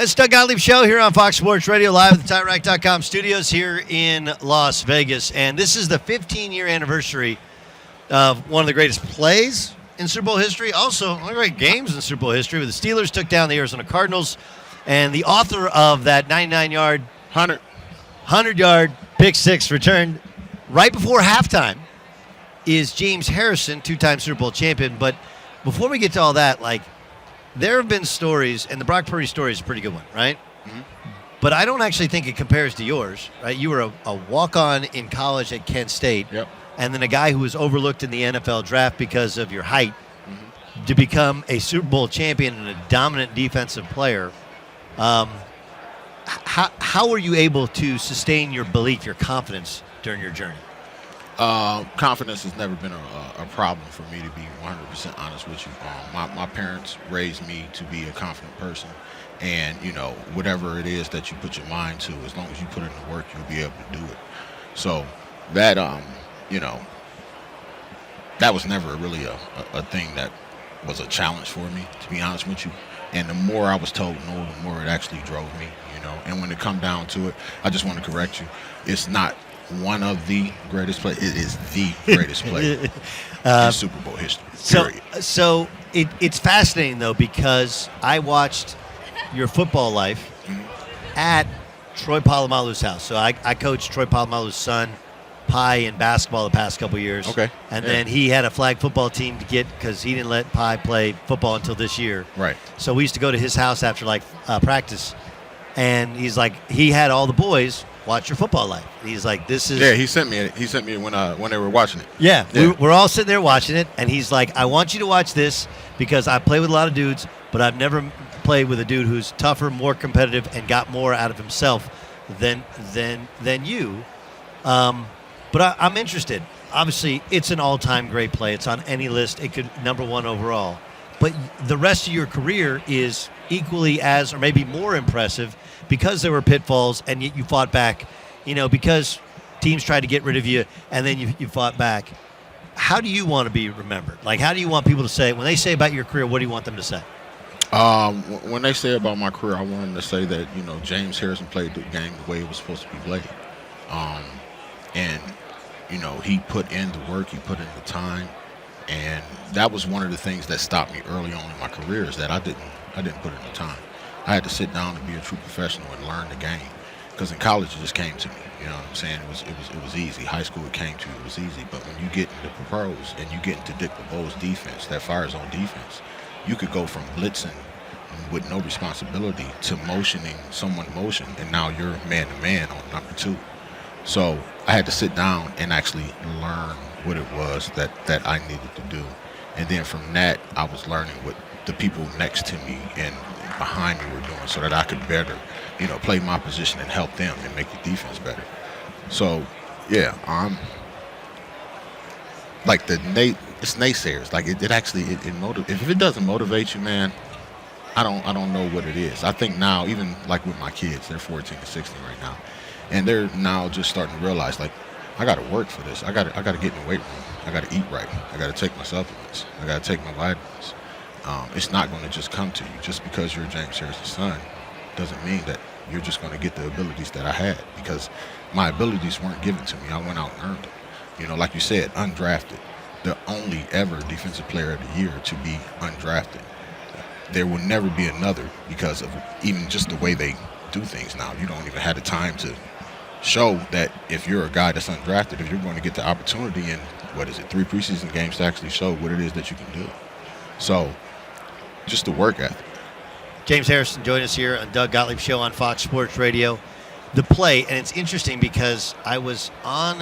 It's Doug Gottlieb Show here on Fox Sports Radio, live at the TireRack.com studios here in Las Vegas. And this is the 15-year anniversary of one of the greatest plays in Super Bowl history. Also, one of the great games in Super Bowl history, where the Steelers took down the Arizona Cardinals. And the author of that 99-yard, 100-yard Pick-6 return right before halftime is James Harrison, two-time Super Bowl champion. But before we get to all that, there have been stories, and the Brock Purdy story is a pretty good one, right? Mm-hmm. But I don't actually think it compares to yours, right? You were a walk-on in college at Kent State, and then a guy who was overlooked in the NFL draft because of your height to become a Super Bowl champion and a dominant defensive player. How were you able to sustain your belief, your confidence during your journey? Confidence has never been a problem for me, to be 100% honest with you. My parents raised me to be a confident person, and whatever it is that you put your mind to, as long as you put in the work, you'll be able to do it. So that that was never really a thing that was a challenge for me, to be honest with you. And the more I was told no, the more it actually drove me. And when it come down to it, I just want to correct you. It's not one of the greatest plays. It is the greatest play in Super Bowl history, period. So it's fascinating, though, because I watched your football life at Troy Polamalu's house. So I coached Troy Polamalu's son, Pi, in basketball the past couple of years. Okay. And then he had a flag football team to get, because he didn't let Pi play football until this year. Right. So we used to go to his house after practice. And he's like, he had all the boys watch your football life. He's like, this is... Yeah, he sent me when they were watching it. Yeah. We're all sitting there watching it, and he's like, I want you to watch this because I play with a lot of dudes, but I've never played with a dude who's tougher, more competitive, and got more out of himself than you. But I'm interested. Obviously, it's an all-time great play. It's on any list. It could number one overall. But the rest of your career is equally as, or maybe more impressive, because there were pitfalls and yet you fought back, because teams tried to get rid of you and then you fought back. How do you want to be remembered? How do you want people to say, when they say about your career, what do you want them to say? When they say about my career, I want them to say that, James Harrison played the game the way it was supposed to be played. And he put in the work, he put in the time. And that was one of the things that stopped me early on in my career, is that I didn't put in the time. I had to sit down and be a true professional and learn the game. Because in college it just came to me. You know what I'm saying? It was easy. High school it came to me. It was easy. But when you get into the pros and you get into Dick LeBeau's defense, that fire zone defense, you could go from blitzing with no responsibility to motioning someone motion, and now you're man to man on number two. So I had to sit down and actually learn what it was that I needed to do. And then from that, I was learning what the people next to me and behind me were doing, so that I could better, play my position and help them and make the defense better. So, yeah, I'm it's naysayers. If it doesn't motivate you, man, I don't know what it is. I think now, even with my kids, they're 14 and 16 right now, and they're now just starting to realize, I got to work for this. I got to get in the weight room. I got to eat right. I got to take my supplements. I got to take my vitamins. It's not going to just come to you. Just because you're James Harrison's son doesn't mean that you're just going to get the abilities that I had, because my abilities weren't given to me. I went out and earned them. Like you said, undrafted. The only ever defensive player of the year to be undrafted. There will never be another, because of even just the way they do things now. You don't even have the time to show that if you're a guy that's undrafted, if you're going to get the opportunity in, 3 preseason games to actually show what it is that you can do. So, just the work ethic. James Harrison joined us here on Doug Gottlieb Show on Fox Sports Radio. The play, and it's interesting because I was on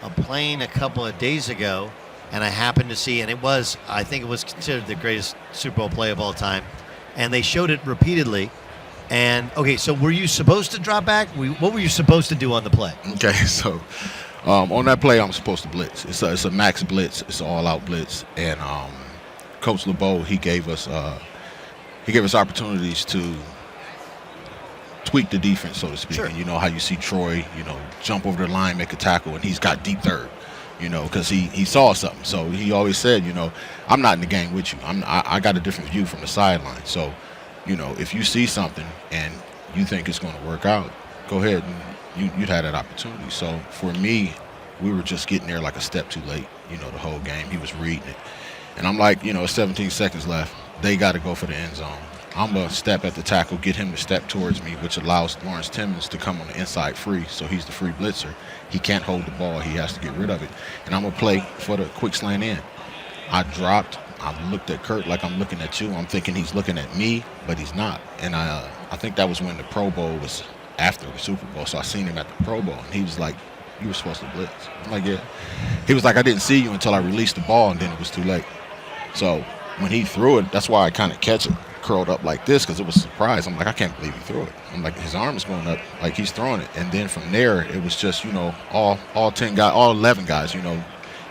a plane a couple of days ago, and I happened to see, and I think it was considered the greatest Super Bowl play of all time, and they showed it repeatedly. And, okay, so were you supposed to drop back? What were you supposed to do on the play? Okay, so on that play, I'm supposed to blitz. It's a max blitz. It's an all-out blitz. And Coach LeBeau, he gave us opportunities to tweak the defense, so to speak. Sure. And you know how you see Troy, jump over the line, make a tackle, and he's got deep third, because he saw something. So he always said, I'm not in the game with you. I got a different view from the sideline. So if you see something and you think it's going to work out, go ahead and you'd have that opportunity. So for me, we were just getting there like a step too late, the whole game. He was reading it. And I'm like, 17 seconds left. They got to go for the end zone. I'm going to step at the tackle, get him to step towards me, which allows Lawrence Timmons to come on the inside free, so he's the free blitzer. He can't hold the ball. He has to get rid of it. And I'm going to play for the quick slant in. I dropped. I looked at Kurt like I'm looking at you. I'm thinking he's looking at me, but he's not. And I think that was when the Pro Bowl was after the Super Bowl, so I seen him at the Pro Bowl, and he was like, "You were supposed to blitz." I'm like, "Yeah." He was like, "I didn't see you until I released the ball, and then it was too late." So when he threw it, that's why I kind of catch it curled up like this, because it was a surprise. I'm like, I can't believe he threw it. I'm like, his arm is going up like he's throwing it. And then from there, it was just, all 10 guys, all 11 guys,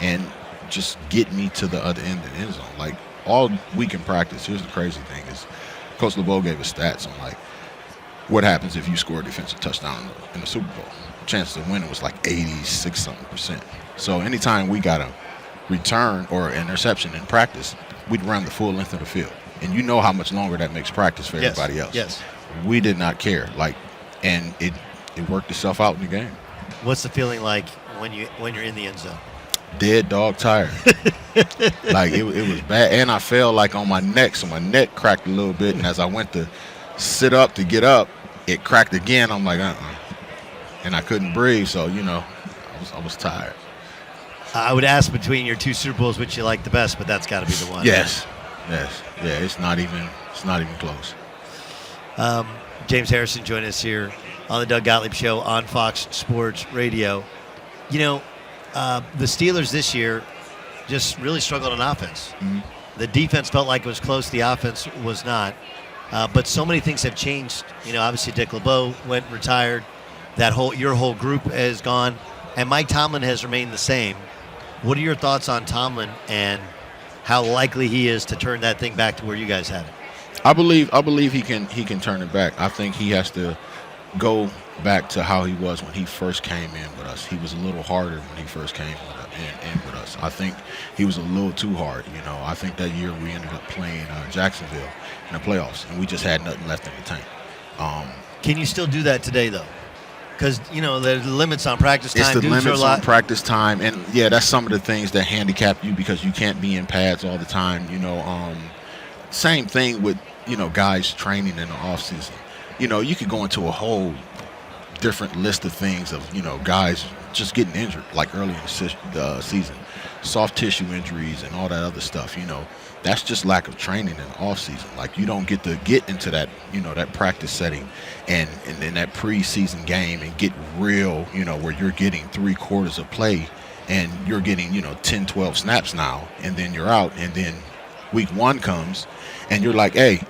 and just get me to the other end of the end zone. Like, all week in practice, here's the crazy thing is Coach LeBeau gave us stats on, like, what happens if you score a defensive touchdown in the Super Bowl. Chances of winning was like 86-something%. So anytime we got a return or an interception in practice, we'd run the full length of the field. And you know how much longer that makes practice for everybody else. Yes. We did not care. And it worked itself out in the game. What's the feeling like when you're in the end zone? Dead dog tired. Like it was bad. And I fell like on my neck, so my neck cracked a little bit. And as I went to sit up to get up, it cracked again. I'm like, and I couldn't breathe. So, I was tired. I would ask between your two Super Bowls which you like the best, but that's got to be the one. Yes. Yeah, it's not even close. James Harrison joined us here on the Doug Gottlieb Show on Fox Sports Radio. The Steelers this year just really struggled on offense. Mm-hmm. The defense felt like it was close. The offense was not. But so many things have changed. Obviously Dick LeBeau retired. Your whole group has gone, and Mike Tomlin has remained the same. What are your thoughts on Tomlin and how likely he is to turn that thing back to where you guys had it? I believe he can turn it back. I think he has to go back to how he was when he first came in with us. He was a little harder when he first came in with us. I think he was a little too hard. I think that year we ended up playing Jacksonville in the playoffs, and we just had nothing left in the tank. Can you still do that today, though? Because, there's limits on practice time. It's the limits on practice time. And, yeah, that's some of the things that handicap you because you can't be in pads all the time. Same thing with, guys training in the offseason. You could go into a whole different list of things of, guys just getting injured, like early in the season. Soft tissue injuries and all that other stuff, That's just lack of training in the offseason. Like, you don't get to get into that, that practice setting and in that preseason game and get real, where you're getting 3/4 of play and you're getting, 10, 12 snaps now, and then you're out. And then week one comes and you're like, hey,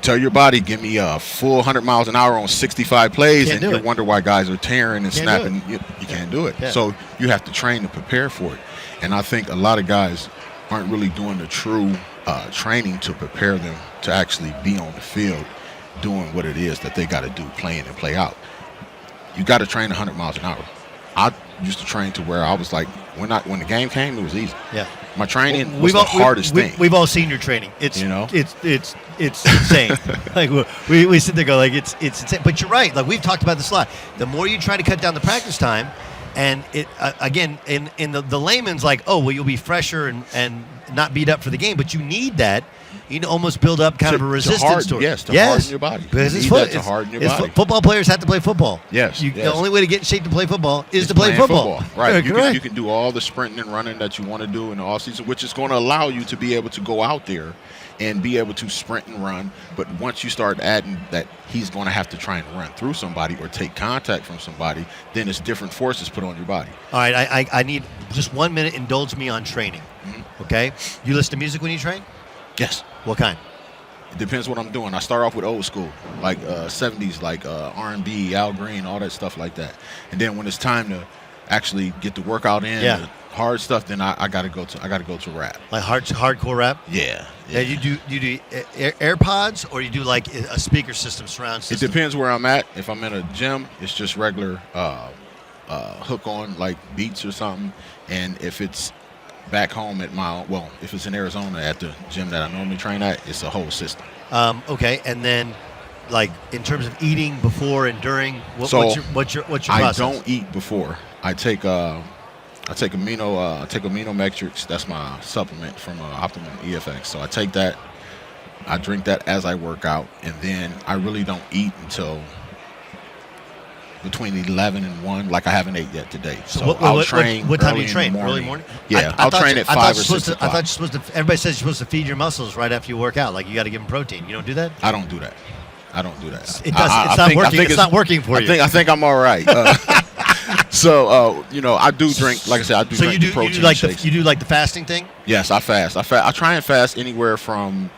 tell your body, give me a full 100 miles an hour on 65 plays, and you wonder why guys are tearing and snapping. You can't do it. Yeah. So you have to train to prepare for it. And I think a lot of guys aren't really doing the true training to prepare them to actually be on the field doing what it is that they got to do, playing and play out. You got to train 100 miles an hour. I used to train to where I was like, when the game came, it was easy. Yeah. My training was the hardest thing. We've all seen your training. It's it's insane. Like we sit there and go like it's insane. But you're right. Like we've talked about this a lot. The more you try to cut down the practice time, and it again in the layman's like, oh well, you'll be fresher and not beat up for the game. But you need that. You need to almost build up kind of a resistance to it. Yes, to harden your body. Because it's to harden your body. Football players have to play football. Yes, The only way to get in shape to play football is to play football. Right. You can do all the sprinting and running that you want to do in the offseason, which is going to allow you to be able to go out there and be able to sprint and run. But once you start adding that he's going to have to try and run through somebody or take contact from somebody, then it's different forces put on your body. All right, I need just 1 minute. Indulge me on training. Mm-hmm. Okay? You listen to music when you train? Yes. What kind? It depends what I'm doing. I start off with old school, like 70s, like R&B, Al Green, all that stuff like that. And then when it's time to actually get the workout in, the hard stuff, then I gotta go to rap. Like hardcore rap? Yeah. You do AirPods or you do like a speaker system, surround system? It depends where I'm at. If I'm in a gym, it's just regular hook on like beats or something. And if it's back home if it's in Arizona at the gym that I normally train at, it's a whole system. Okay, and then like in terms of eating before and during, what's your process? I don't eat before. I take amino metrics. That's my supplement from Optimum EFX. So I take that. I drink that as I work out, and then I really don't eat until between 11 and 1. Like I haven't ate yet today. So I'll train. What time do you early train? in the Early morning? Yeah, I'll train at 5 or 6 o'clock. I thought you're supposed to. Everybody says you're supposed to feed your muscles right after you work out. Like you got to give them protein. You don't do that? I don't do that. It's not working for you. I think I'm all right. So I do drink. Like I said, I do drink protein shakes. You do like the fasting thing? Yes, I fast. I try and fast anywhere from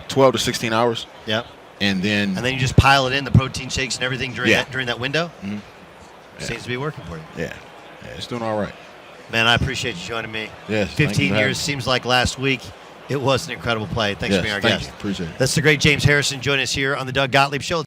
12 to 16 hours. Yep. And then you just pile it in the protein shakes and everything during that window. Mm-hmm. Yeah. Seems to be working for you. Yeah, it's doing all right. Man, I appreciate you joining me. Yes, 15 years seems like last week. It was an incredible play. Thanks for being our guest. Appreciate it. That's the great James Harrison joining us here on the Doug Gottlieb Show.